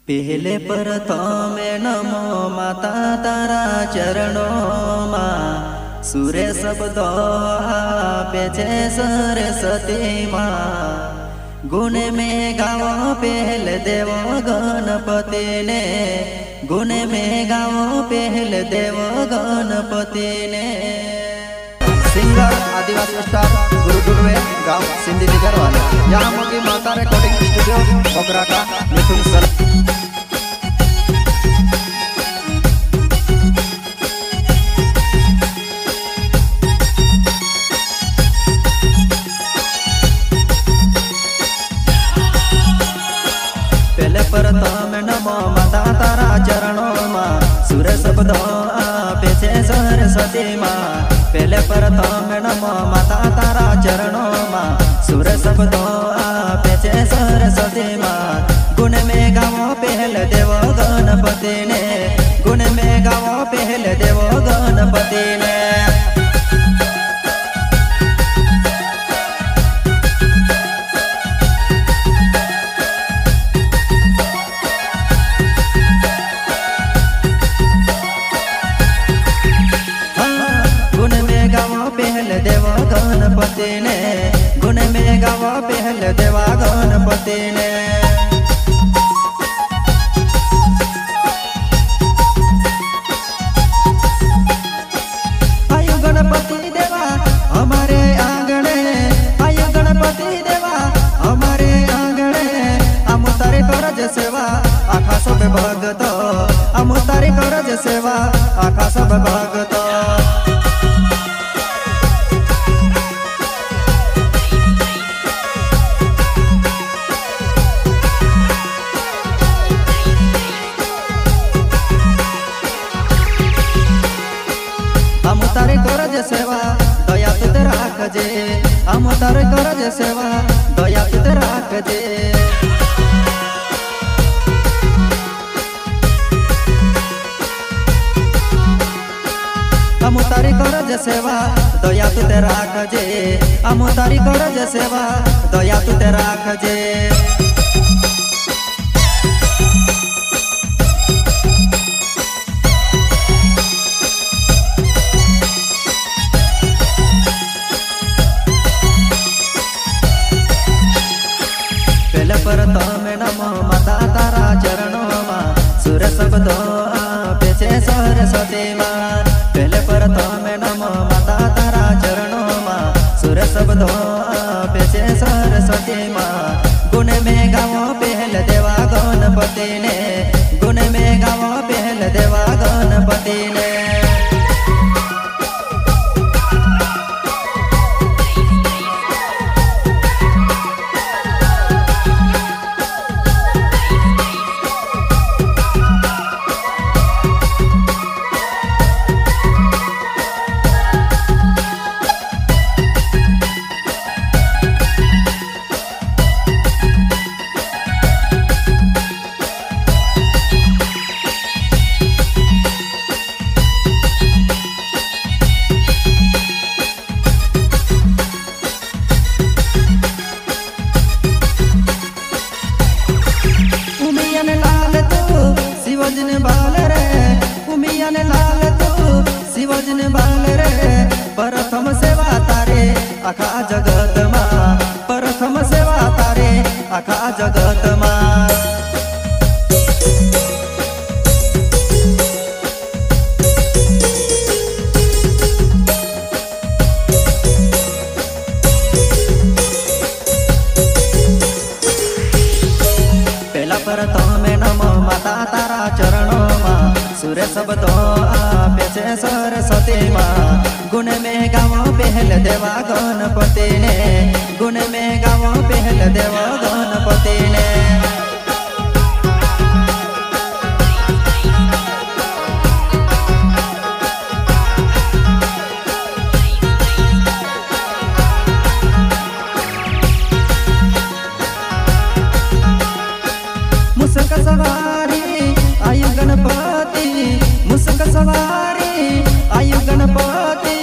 पहले प्रथम नमो माता तारा चरणों माँ सूर्य शब्द आपे छे सरस्वती माँ गुण में गावो पहल देवो गणपति ने गुण में गावो पहल देवो गणपति ने। सिंगर आदिवासी स्टार गुरु दुर्वे गांव सिंधी नगर वाले यहाँ मोगी माता रिकॉर्डिंग स्टूडियो बोकरा का मिथुन सर। पहले प्रथम नमो माता तारा चरणों माँ सूर्य शब्द आपे छे सरस्वती माँ। पहले प्रथम नमो माता तारा चरणों माँ सूर्य शब्द आपे छे सरस्वती माँ। गुण में गावो पहल देवो गणपति ने गुण में गावो पहल देवो गणपति ने। देवा गणपति ने गुण में गावा पहल देवा गणपति ने। आयु गणपति देवा हमारे आंगणे आयु गणपति देवा हमारे आंगणे हम तारे करज सेवा आखा सब भगत हम तारे करज सेवा आखा सब भगत। हम तारे करज सेवा दया तुते राखजे हम तारे करज सेवा दया तुते राखजे। हम तारी करज सेवा दया तुते राखजे हम तारी करज सेवा दया तुते राखजे। प्रथम नमो माता तारा चरणों माँ सूर्य शब्द आपे छे सरस्वती माँ। पहले प्रथम नमो माता तारा चरणों माँ सूर्य शब्द आपे छे सरस्वती माँ। गुण में गावो पहल देवा गणपति ने गुण में गावो पहल देवा गणपति ने। शिवजन बाल रे उमियन लाल तू शिवजन बाल रे प्रथम सेवा तारे आखा जगत माँ प्रथम सेवा तारे आखा जगत माँ। पहला प्रथम नमो माता तारा चरणों माँ सूर्य शब्द आपे छे सरस्वती माँ। गुण में गावो पहल देवा गणपति ने गुण में गावो पहल देवा गणपति ने। मुसक सवारी आयु गणपति मुसक सवारी आयु गणपति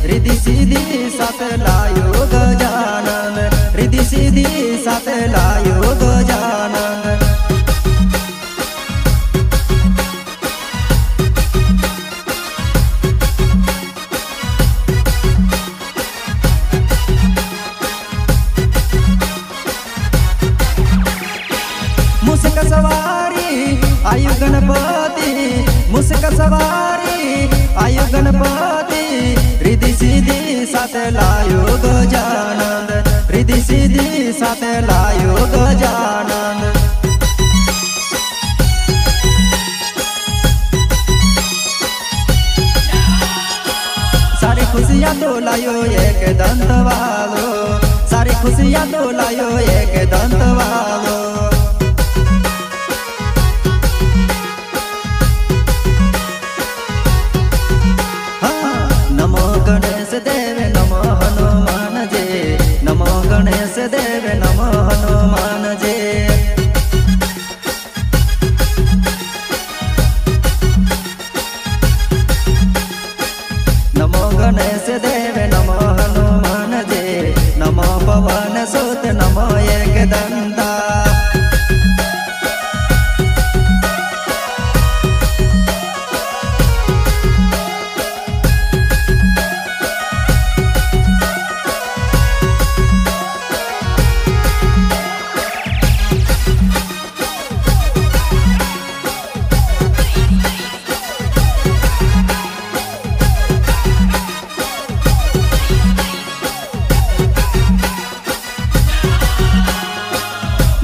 रिद्धि सिद्धि साथ लायो गजानन रिद्धि सिद्धि साथ लायो गजानन। मुस्क सवारी आयु गणपति, मुस्क सवारी आयु गणपति, रिद्धि सिद्धि साथ लायो गजानंद, रिद्धि सिद्धि साथ लायो गजानंद। सारी खुशियाँ तो लायो एक दंत वालो, सारी खुशियाँ तो लायो एक दंत वालो। हाँ, नमो गणेश देव नमो हनुमान जी, नमो गणेश देव नमो हनुमान जी। नमो गणेश देव नमो हनुमान जी, नमो पवन सुत नमो एकदंता।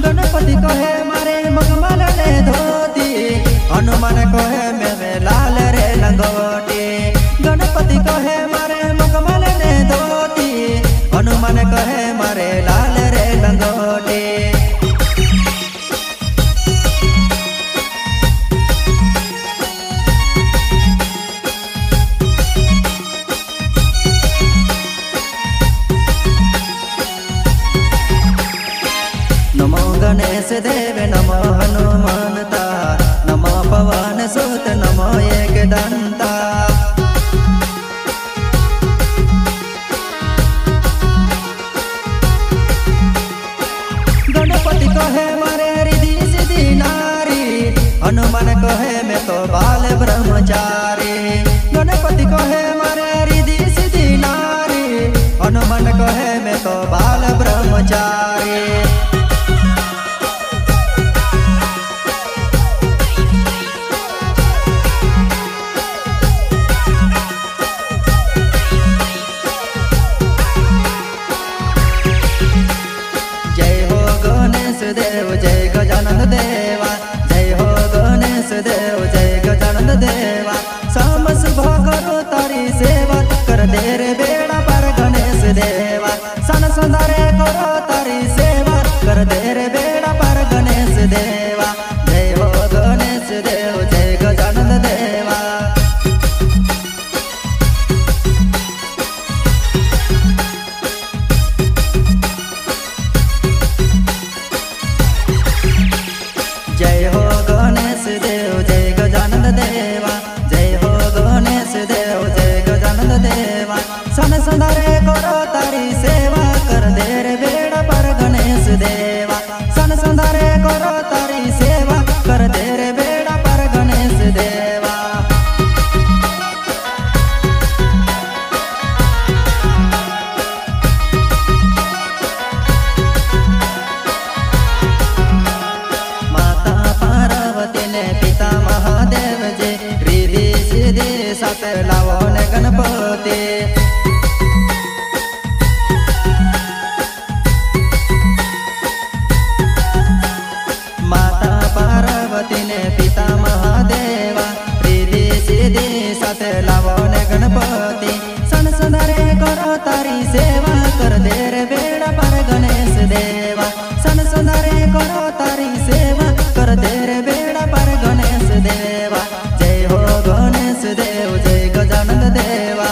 गणपति कहे मारे मखमल ने धोती, हनुमान कहे मेरे लाल रे लंगोटी। गणपति कहे मारे मखमल ने धोती, हनुमान कहे मारे लाल रे लंगोटी। नमो गणेश देव नमो हनुमानता, नमो पवन सुत नमो एकदंता। गणपति कहे मारे रिद्धि सिद्धि नारी, हनुमान कहे मैं तो बाल ब्रह्मचारी। गणपति कहे मारे रिद्धि सिद्धि नारी, हनुमान कहे मैं तो बाल ब्रह्मचारी। देव जय गजानंद देवा, जय हो गणेश देव जय गजानंद देवा। समस करो तारी सेवा कर दे रे बेड़ा पर गणेश देवा। सन संधारे करो तारी सेवा कर दे रे बेड़ा पर गणेश देवा। जय हो गणेश देव जय गजानंद देवा। जय हो गणेश देव जय गजानंद देवा, जय हो गणेश देव जय गजानंद देवा। सन संधारे करो तारी सेवा कर दे रे बेड़ा पर गणेश देवा। सन संधारे करो तारी सेवा कर दे रे बेड़ा पर गणेश देवा। पिता महादेव जी रिद्धि सिद्धि साथ लावो ने गणपति। माता पार्वती ने पिता महादेवा रिद्धि सिद्धि साथ लावो ने गणपति। सन संधारे करो तारी सेवा कर दे रे बेड़ा पर गणेश देवा। सन संधारे करो तारी सेवा कर दे रे बेड़ा पर गणेश देवा। जय हो गणेश देव जय गजानंद देवा।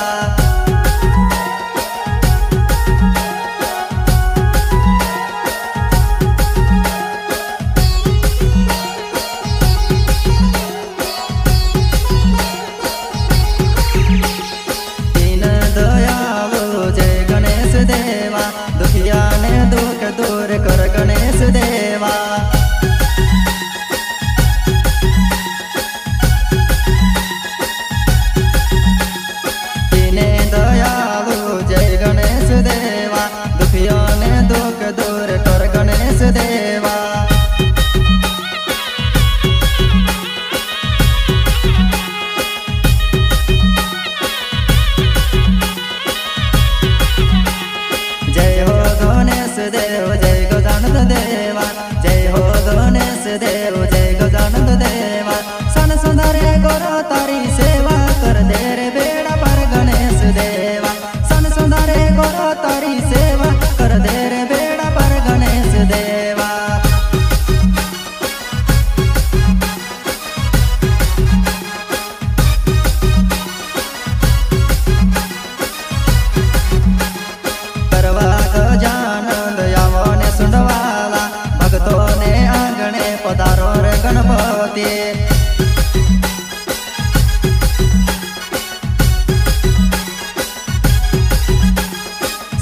होते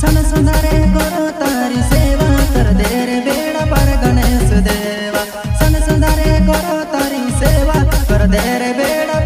सन सुधारे करो तारी सेवा कर दे रे बेड़ा पर गणेश देवा सन सुधारे करो तारी सेवा कर दे रे बेड़ा